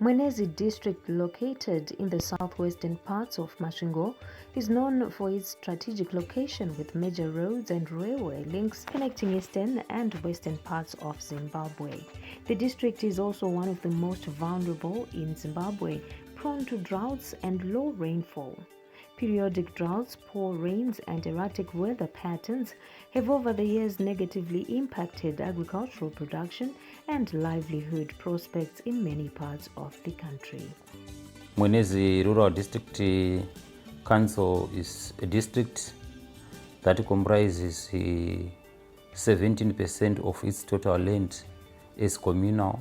Mwenezi District, located in the southwestern parts of Masvingo, is known for its strategic location with major roads and railway links connecting eastern and western parts of Zimbabwe. The district is also one of the most vulnerable in Zimbabwe, prone to droughts and low rainfall. Periodic droughts, poor rains, and erratic weather patterns have over the years negatively impacted agricultural production and livelihood prospects in many parts of the country. Mwenezi Rural District Council is a district that comprises 17% of its total land is communal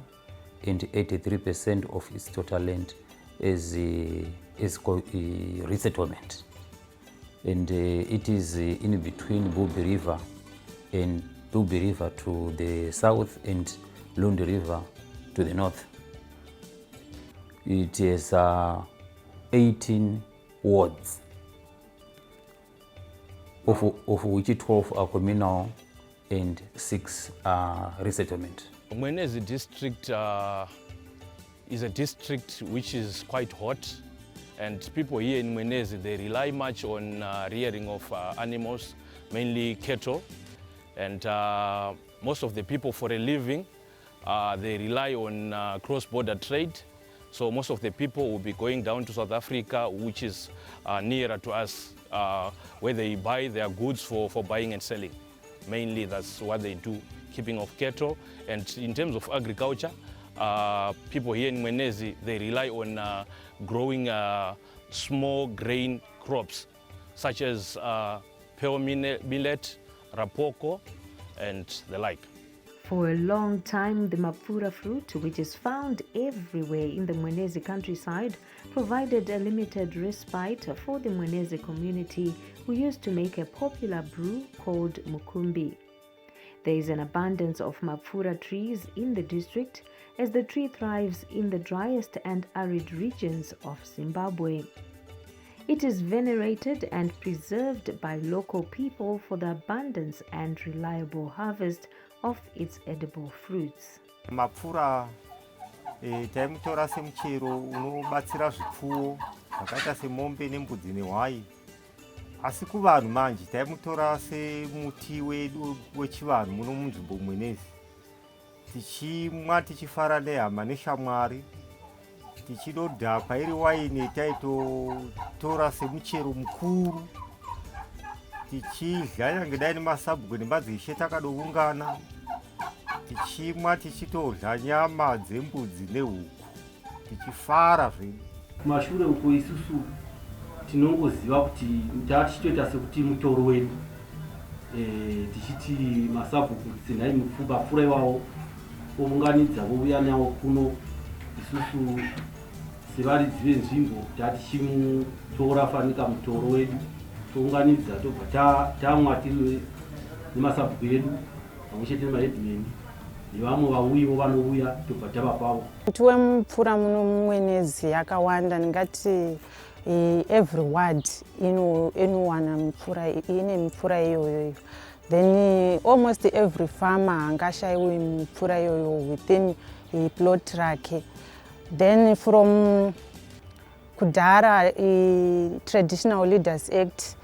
and 83% of its total land is resettlement. And it is in between Bubi River and Bubi River to the south and Lundi River to the north. It has 18 wards, of which 12 are communal and 6 are resettlement. Mwenezi District is a district which is quite hot, and people here in Mwenezi, they rely much on rearing of animals, mainly cattle, and most of the people for a living, they rely on cross-border trade. So most of the people will be going down to South Africa, which is nearer to us, where they buy their goods for buying and selling. Mainly that's what they do, keeping of cattle. And in terms of agriculture, people here in Mwenezi, they rely on growing small grain crops, such as pearl millet, rapoko, and the like. For a long time, the Mapfura fruit, which is found everywhere in the Mwenezi countryside, provided a limited respite for the Mwenezi community, who used to make a popular brew called mukumbi. There is an abundance of Mapfura trees in the district, as the tree thrives in the driest and arid regions of Zimbabwe. It is venerated and preserved by local people for the abundance and reliable harvest of its edible fruits. Mapfura taimutora semuchero unobatsira zvipfuwo zvakaita semombe nembudzi nehwai. Asi kuvanhu manje taimutora semuti wedu wechivanhu muno munzvimbo Mwenezi. Tichimwa tichifara nehama neshamwari. Tichidodhakwa iri waini taitotora semuchero mukuru. Tichidya nyange dai nemasabhwe nemadzishe takadoungana. Tichimwa tichitodya nyama dzembudzi nehuku. Tichifara zvedu. Kumashure uko isusu tinongoziva kuti tichitoita sekuti mutoro wedu. Tichiti masabhuku dzinai mapfura iwawo ounganidza vouya nawo kuno. Isusu sevaridzi venzvimbo tatichimutora fanika mutoro wedu tounganidza tobva tamwa tiri nemasabhuku edu pamwechete nemaheadmen nevamwe vauyiwo vanouya tobva tavapawo. Muti wemupfura muno mumwenezi yakawanda, ndingati every ward inowana mupfura, ine mupfura iyoyo. Then almost every farmer angashayiwe mupfura iyoyo within plot rake. Then from kudhara Traditional Leaders Act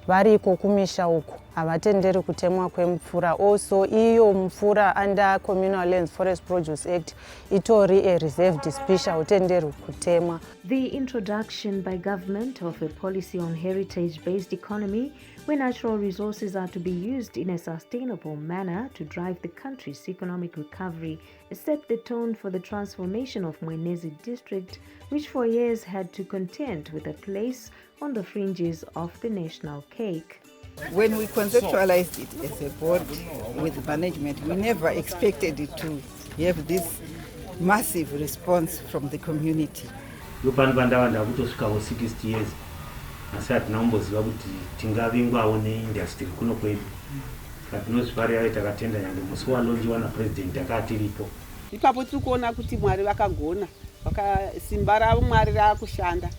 variko kumisha uko havatenderi kutemwa kwemupfura. Also iyo mupfura under Communal Lands Forest Produce Act itori a reserved species hautenderi kutemwa. The introduction by government of a policy on heritage-based economy, where natural resources are to be used in a sustainable manner to drive the country's economic recovery, set the tone for the transformation of Mwenezi District, which for years had to contend with a place on the fringes of the national cake. When we conceptualized it as a board with management, we never expected it to have this massive response from the community. Ndavanda kutosvikawo 60 years asi hatinamboziva kuti tingavingwawo neindastry kuno kwedu. Tinozvifarira takatenda nyange musi walonjiwa napresident akatiripo. Ipapo tiri kuona kuti Mwari vakagona, simba ravo Mwari rakushanda,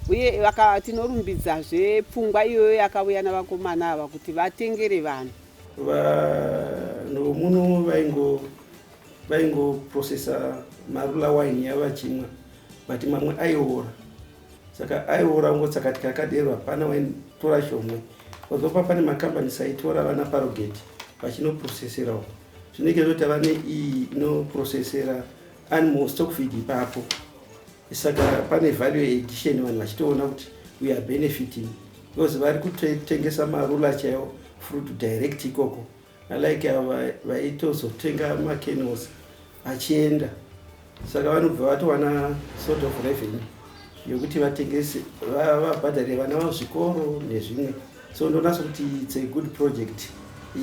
uye tinorumbidzazve pfungwa iyoyo yakauya navakomana ava kuti vatengere vanhu. Vanhu muno vaingoprocessa marula wine yavachimwa but mamwe aiora saka aiora ngotsakati kakaderwa pana waitora shomwe wazopa pane makambanisi aitora vana parogate vachinoprocesserawo zvinenge zvoti vane iyi inoprocessera animal stock feed ipapo saka pane value addition vanhu vachitoona kuti we are benefiting because vari kutengesa marula chaiwo fruit direct ikoko alike vaitozotenga makennels achienda saka vanobva vatowana sort of revenue yokuti vatengese vabhadhare vana vazvikoro nezvimwe so ndonasa kuti it's a good project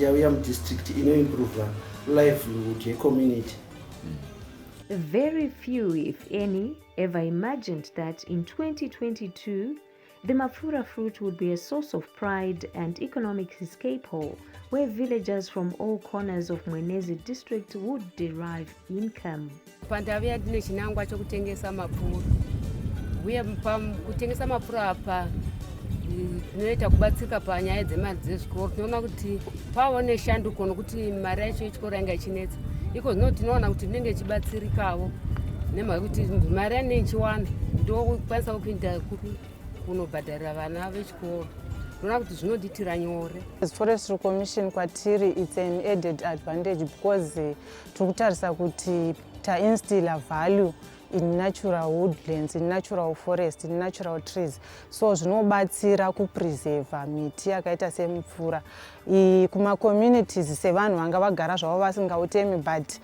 yauya mudistrict inoimprove livelihood yecommunity. Very few, if any, ever imagined that in 2022, the Mapfura fruit would be a source of pride and economic escape hole where villagers from all corners of Mwenezi District would derive income. Pandavia ndine chinangwa chokutengesa mapfura. Uye kutengesa mapfura apa zvinoita kubatsirika panyaya dzemari dzezvikoro. Tinoona kuti paone shanduko nokuti mari yacho yechikoro yanga ichinetsa. Iko zvino tinoona kuti tinenge chibatsirikawo nemhaka kuti mari yanenge ichiwana ndokukwanisa kupinda kunobhadharira vana vechikoro. Tinoona kuti zvinoditira nyore. As Forestry Commission kwatiri it's an added advantage because tiri kutarisa kuti tainstilla value in natural woodlands, in natural forest, in natural trees. So zvinobatsira kupreserva miti yakaita semupfura. Kuma communities sevanhu vanga vagara zvavo vasingautemi but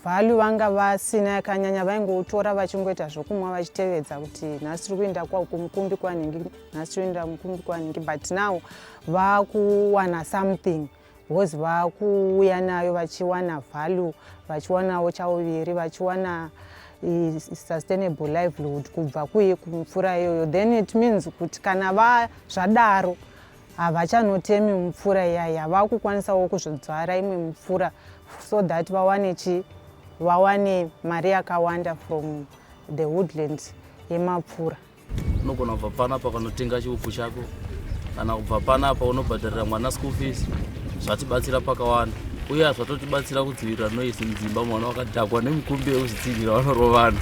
value vanga vasina yakanyanya vaingotora vachingoita zvokumwa vachitevedza kuti nhasi tiri kuenda kumukumbi kwaningi, nhasi tiri kuenda mukumbi kwaningi, but now vakuwana something because vakuuya nayo vachiwana value, vachiwanawo chauviri, vachiwana sustainable livelihood kubva kumupfura iyoyo. Then it means kuti kana zvadaro havachanotemi mupfura iyaya, vakukwanisawo kuzvodzvara imwe mupfura so that vawane mari yakawanda from the woodland yemapfura. Unogona kubva panapa kanotenga chiupu chako kana kubva panapa unobhadharira mwana school fees, zvatibatsira pakawanda. Uye zvatotibatsira kudzivirira noise mudzimba mwana wakadhakwa nemukumbi wekuzvitsigira vanorovana.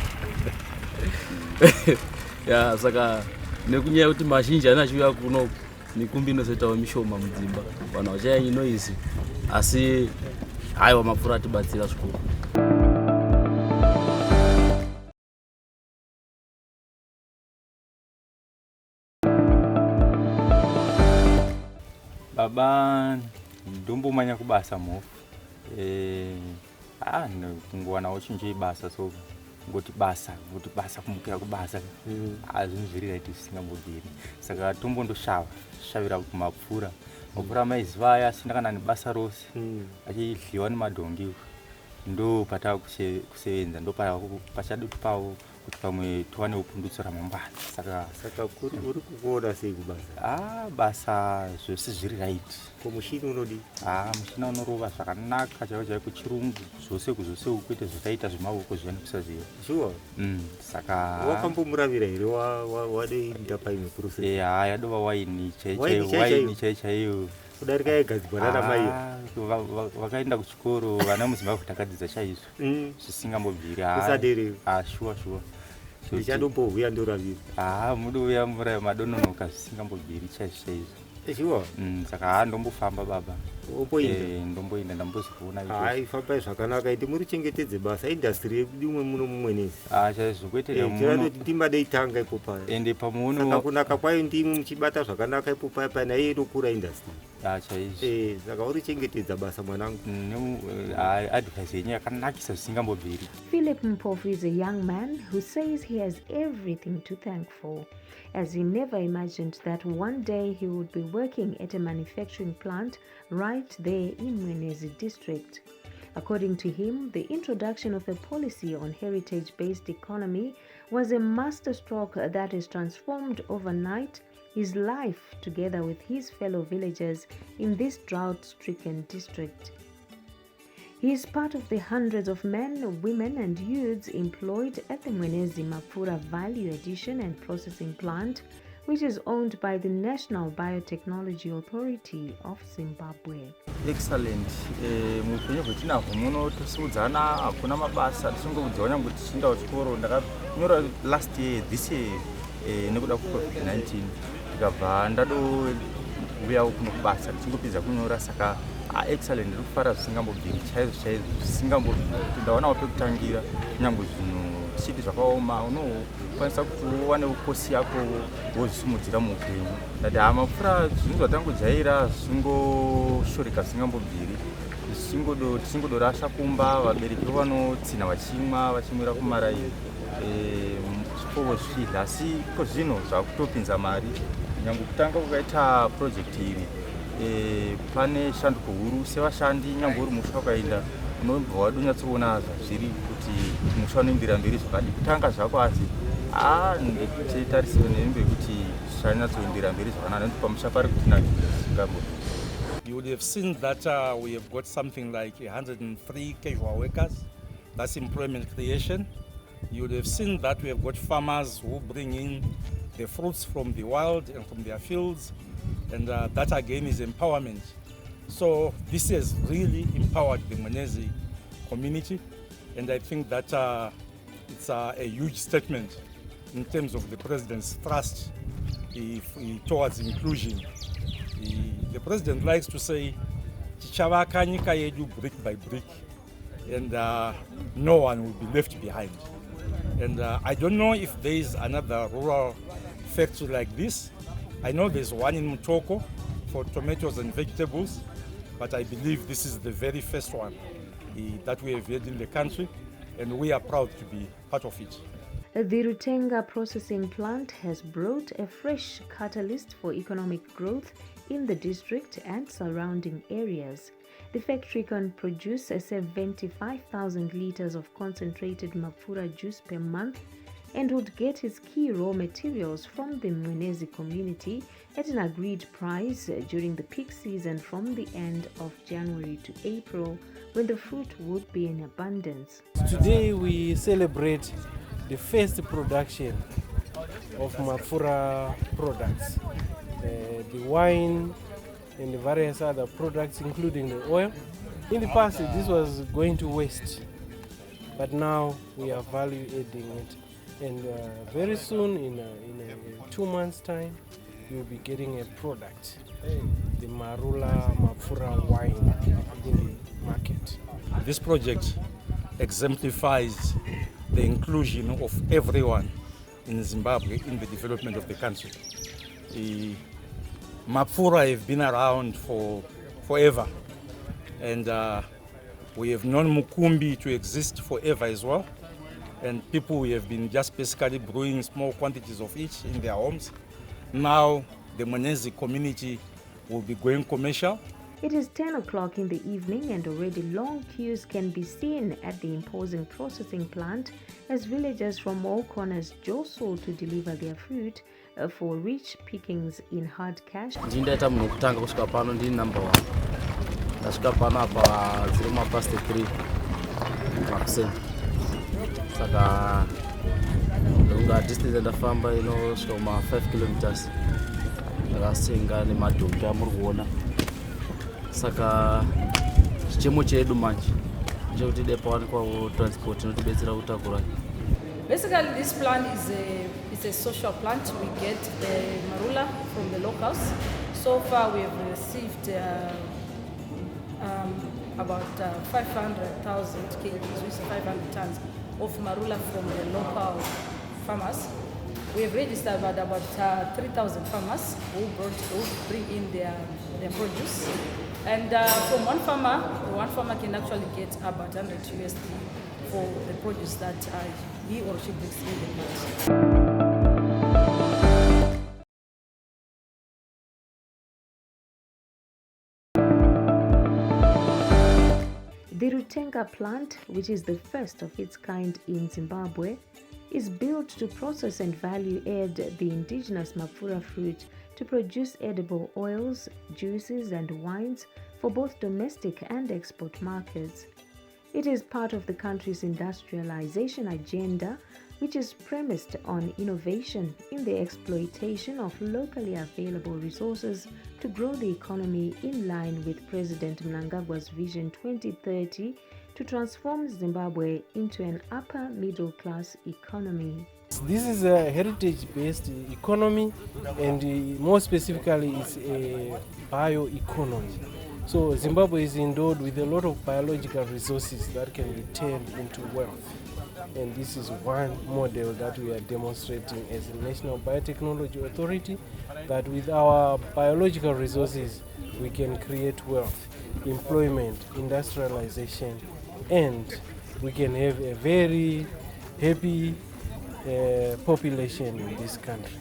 Ya saka nekunyaya kuti mazhinji anachiuya kuno mikumbi inozoitawo mishoma mudzimba vanhu vachanyanyi noise asi haiwa mapfura atibatsira zvikuru. Baba ndombomanya kubasa mofu kungowana uchinje basa so ngoti basa kumukira kubasa azvinzvirira kuti singambobviri saka tombondoshavira kumapfura mapfura maiziva aya asina kana nebasa rose achidliwa nemadhongi ndo patava kusevenza ndo pachadutu pavo kuti pamwe tuwane upundutso ramangwana saka uri kuona sei kubasa basa zvose zviri right komushini unodi mushina unorova zvakanaka chaivo kuchirungu zvose kuzvose ukuite zvotaita zvemaoko zviyani kusaziva sure saka wakambomuravira here wadoinda paine process yadova waini chaiyo kudarika yegadzirwa nana mai vakaenda kuchikoro vana muzimbabwe takadzidza chaizvo zvisingambobviri shuwa ndichadombohuya ndoravira mudouya mvura yemadononoka zvisingambobviri chaizvo shuwa saka ndombofamba baba ndomboinda ndambozivoona ifambai zvakanaka iti muri chengetedze basa industry yedu umwe muno mumwenezi chaizvo kweteaoti ndima deitanga ipo paya ende pamuono saka kunaka kwayo ndimwe muchibata zvakanaka ipo paya pana iye inokura industry chaizvo saka uri chengetedza basa mwanangu advice yenyu yakanakisa zvisingambobviri. Philip Mpofu is a young man who says he has everything to thank for, as he never imagined that one day he would be working at a manufacturing plant right there in Mwenezi District. According to him, the introduction of a policy on heritage-based economy was a masterstroke that has transformed overnight his life together with his fellow villagers in this drought-stricken district. He is part of the hundreds of men, women and youths employed at the Mwenezi Mapfura Value Addition and Processing Plant, which is owned by the National Biotechnology Authority of Zimbabwe. Excellent. Mupenyu bwetinahwo muno tosiudzana hakuna mabasa tisingoudzawo nyange kuti tichindawo chikoro ndakanyora last year this year nekuda kuCovid-19 ndikabva ndadouyawo kuno kubasa tichingopedza kunyora saka excellent ndiri kufara zvisingambobviri chaizvo chaizvo zvisingambobviri ndaonawo pekutangira nyange zvinhu tichiti zvakaoma unokwanisa kuti uwane kosi yako wozvisimudzira muupenyu ndati Mapfura zvinhu zvatangojaira zvingoshoreka zvisingambobviri tichingodorasha kumba vabereki vanotsinha vachimwira kumaraini zvipovo zvichidla asi iko zvino zvakutopinza mari nyange kutanga kukaita project iri pane shanduko huru sevashandi nyange uri musha wakaenda unobva wadonyatsoona zvazviri kuti musha unoendera mberi zvakadi kutanga zvako asi ndekutarisiro nembe kuti zvanyatsoendera mberi zvakanaka nekuti pamusha pari kutinakira. You would have seen that we have got something like 103 casual workers. That's employment creation. You would have seen that we have got farmers who bring in the fruits from the wild and from their fields, and that again is empowerment. So this has really empowered the Mwenezi community, and I think that it's a huge statement in terms of the President's thrust towards inclusion. The President likes to say, "Tichavaka nyika yedu brick by brick," and no one will be left behind. And I don't know if there is another rural factory like this. I know there's one in Mutoko for tomatoes and vegetables, but I believe this is the very first one that we have had in the country, and we are proud to be part of it. The Rutenga processing plant has brought a fresh catalyst for economic growth in the district and surrounding areas. The factory can produce 75,000 liters of concentrated Mapfura juice per month and would get its key raw materials from the Mwenezi community at an agreed price during the peak season from the end of January to April, when the fruit would be in abundance. Today we celebrate the first production of Mapfura products, the wine and the various other products including the oil. In the past this was going to waste, but now we are value adding it, and very soon in 2 months time you'll be getting a product, the Marula Mapfura wine in the market. This project exemplifies the inclusion of everyone in Zimbabwe in the development of the country. Mapfura have been around forever, and we have known Mukumbi to exist forever as well, and people have been just basically brewing small quantities of each in their homes. Now the Mwenezi community will be going commercial. It is 10 o'clock in the evening and already long queues can be seen at the imposing processing plant as villagers from all corners jostle to deliver their fruit for rich pickings in hard cash. Ndindaita munhu kutanga kusvika pano ndini number 1. Ndasvika pano apa dziri mapast 3 makuseni. Saka ndonga distance ndafamba inosvika kuma 5 kilometers. Ndakasenga nemadhongi amuri kuona. Saka chichemo chedu manje ndechekuti depawanikwawo transport inotibetsera kutakura. Basically, this plant is a social plant. We get the marula from the locals. So far, we have received about 500,000 kgs, which is 500 tons of marula from the local farmers. We have registered about 3,000 farmers who bring in their produce. And from one farmer can actually get about 100 USD for the produce that he or she brings in the plant. The Rutenga plant, which is the first of its kind in Zimbabwe, is built to process and value add the indigenous Mapfura fruit to produce edible oils, juices and wines for both domestic and export markets. It is part of the country's industrialization agenda, which is premised on innovation in the exploitation of locally available resources to grow the economy in line with President Mnangagwa's Vision 2030 to transform Zimbabwe into an upper middle class economy. This is a heritage-based economy, and more specifically it's a bioeconomy. So Zimbabwe is endowed with a lot of biological resources that can be turned into wealth. And this is one model that we are demonstrating as a National Biotechnology Authority, that with our biological resources we can create wealth, employment, industrialization, and we can have a very happy population in this country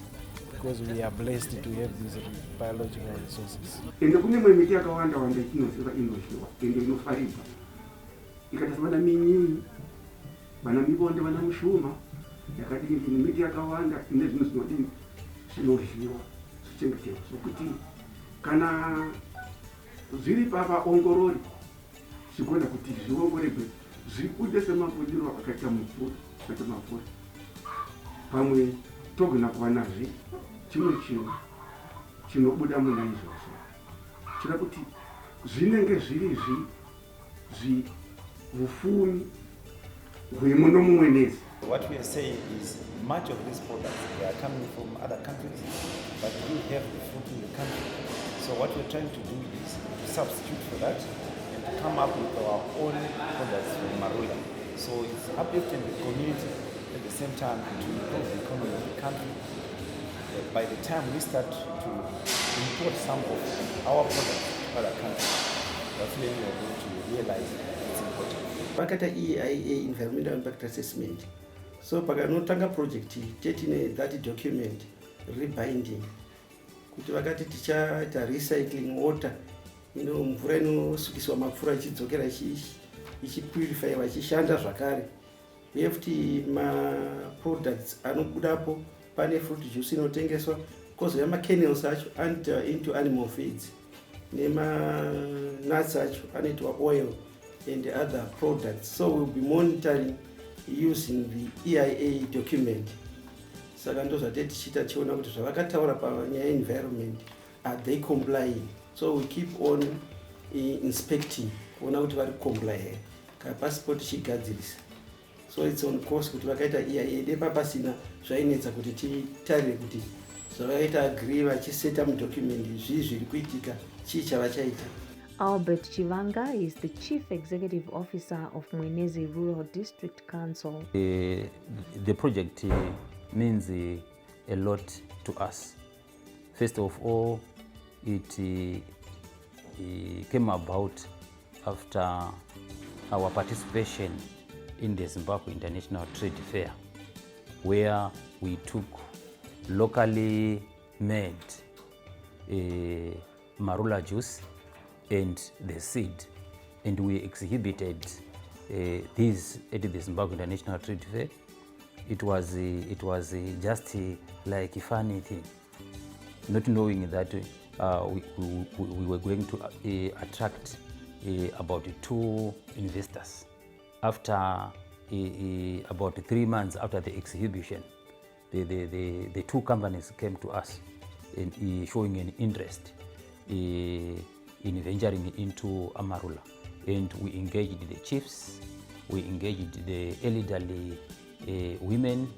because we are blessed to have these biological resources. Ende kune miti yakawanda wanda inoziva inoshiwa ende inofaribva ikatasvana minyinyi vana mivonde vana mushuma yakadini kune miti yakawanda ine zvinhu zvinodini zvinoryiwa zvichengeterwa zvokuti kana zviri pavaongorori zvikona kuti zviongorerwe zvibude semabudiro akaita mapfura pamwe togona kuva nazve chimwe chinhu chinobuda muna izvozvo chira kuti zvinenge zviri hupfumi hwemuno mumwenezi. What we are saying is much of these products they are coming from other countries, but we have the fruit in the country. So what we're trying to do is to substitute for that and to come up with our own products from Marula. So it's uplifting the community at the same time to improve the economy of the country. By the time we start to import some of our products to other countries, that's when we are going to realize it's important. Pakata EIA Environmental Impact Assessment. So pakanotanga project tetine that document rebinding. Kuti vakati tichaita recycling water, mvura inosukiswa mapfura ichidzokera ichipurifyiwa ichishanda zvakare. We have products anobudapo pane fruit juice inotengeswa because the kernels acho enter into animal feeds. Nuts acho anoitwa oil and other products. So we'll be monitoring using the EIA document. Saka ndozvati tichita tichiona kuti zvavakataura panyaya environment are they complying. So we keep on inspecting kuona kuti vari comply here kapasipo tichigadzirisa. So it's on course kuti vakaita EIA depa pasina zvainetsa kuti titarire kuti zvavakaita agree vachiseta mudocument zvii zviri kuitika chii chavachaita. Albert Chivanga is the Chief Executive Officer of Mwenezi Rural District Council. The project means a lot to us. First of all, it came about after our participation in the Zimbabwe International Trade Fair, where we took locally made marula juice and the seed, and we exhibited these at the Zimbabwe International Trade Fair. It was just like a funny thing, not knowing that we were going to attract about 2 investors. After about 3 months after the exhibition, the 2 companies came to us and showing an interest in venturing into Amarula, and we engaged the chiefs, we engaged the elderly women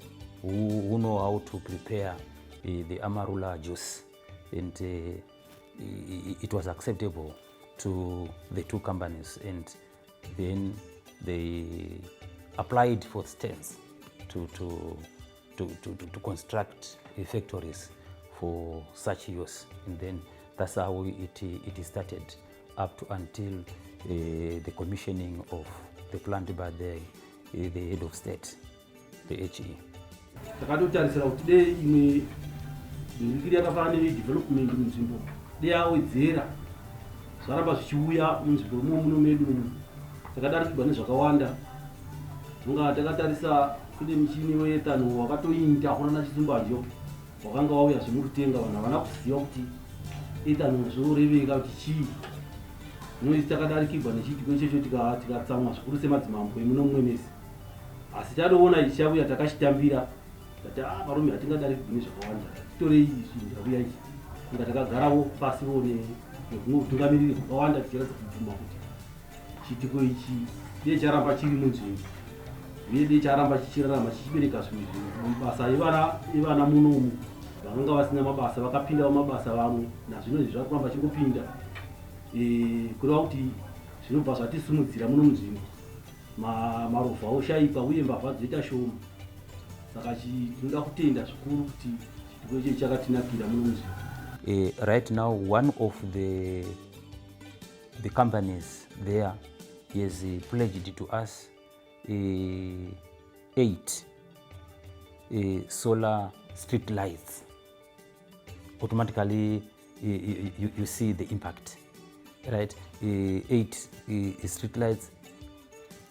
who know how to prepare the Amarula juice, and it was acceptable to the 2 companies, and then they applied for stands to construct factories for such use, and then that's how it started up to until the commissioning of the plant by the head of state, the HE. Takatotarisira kuti dei imwe ndikiri yakafanana nedevelopment munzvimbo deyawedzera zvaramba zvichiuya munzvimbo muno medu takadaridzwa nezvakawanda. Munga takatarisa kune muchini weetano wakatoinda kuna nachizimbajo wakanga wauya zvemurutenga vanhu havana kuziva kuti etano zvoreveka kuti chii noisi takadarikirwa nechitiko ichocho tikatsamwa zvikuru semadzimambo emunomwenezi. Asi tadoona ichi chabuya takachitambira tati varume hatingadarikirwi nezvakawanda, titorei izvi ndabuya ichi kunga takagarawo pasiwo nekumwe utungamiriri hwakawanda tichiratidza kubvuma kuti chitiko ichi dei charamba chiri munzvimbo uye dei charamba chichirarama chichibereka zvimwe zvinhu. Mabasa evana munomu vanonga vasina mabasa vakapindawo mabasa vamwe, nazvino izvi zviri kuramba chingopinda kureva kuti zvinobva zvatisimudzira muno munzvimbo. Marovha oshaipa uye mbavha dzoita shoma, saka tinoda kutenda zvikuru kuti chitiko ichi chakatinakira muno munzvimbo. Right now, one of the companies there has pledged to us 8 solar street lights. Automatically, you see the impact, right? 8 street lights,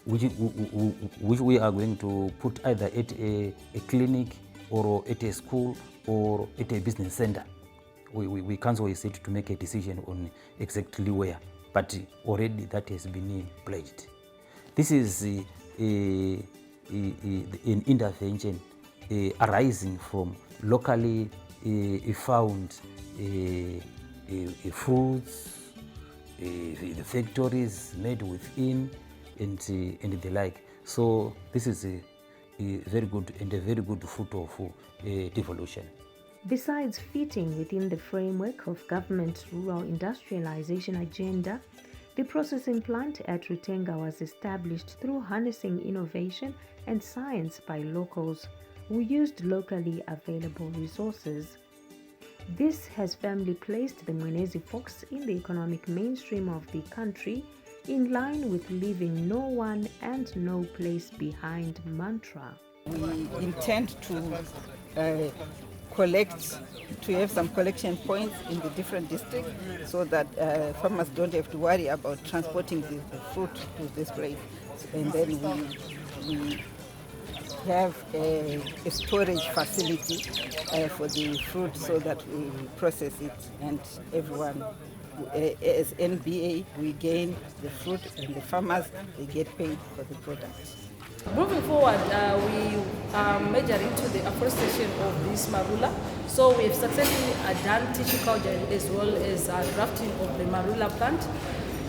which we are going to put either at a clinic or at a school or at a business center. We can't always say to make a decision on exactly where, but already that has been pledged. This is an intervention arising from locally found fruits, the factories made within, and the like. So this is a very good and a very good fruit of devolution. Besides fitting within the framework of government's rural industrialization agenda, the processing plant at Rutenga was established through harnessing innovation and science by locals who used locally available resources. This has firmly placed the Mwenezi folks in the economic mainstream of the country, in line with leaving no one and no place behind mantra. We intend to have some collection points in the different districts so that farmers don't have to worry about transporting the fruit to this place. And then we have a storage facility for the fruit so that we process it, and everyone, as NBA, we gain the fruit and the farmers, they get paid for the product. Moving forward, we are measuring to the afforestation of this marula. So we have successfully done tissue culture as well as grafting of the marula plant.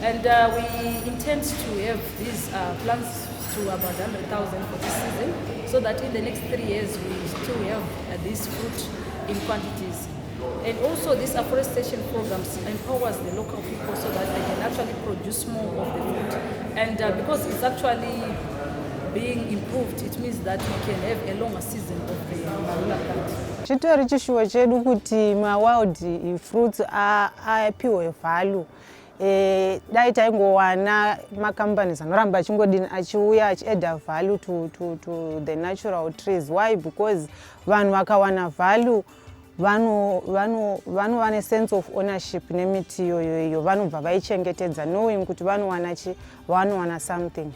And we intend to have these plants to about 100,000 for this season, so that in the next 3 years we still have this fruit in quantities. And also these afforestation programs empowers the local people so that they can actually produce more of the fruit. And because it's actually being improved, it means that we can have a longer season of the marula plant. Chitori chishuwa chedu kuti ma wild fruits apiwe value. Dai taingowana companies anoramba achingodini achiuya achiadd value to the natural trees. Why? Because vanhu vakawana value, vanhu a sense of ownership nemiti iyoyo, vanobva vaichengetedza knowing kuti vanowana something.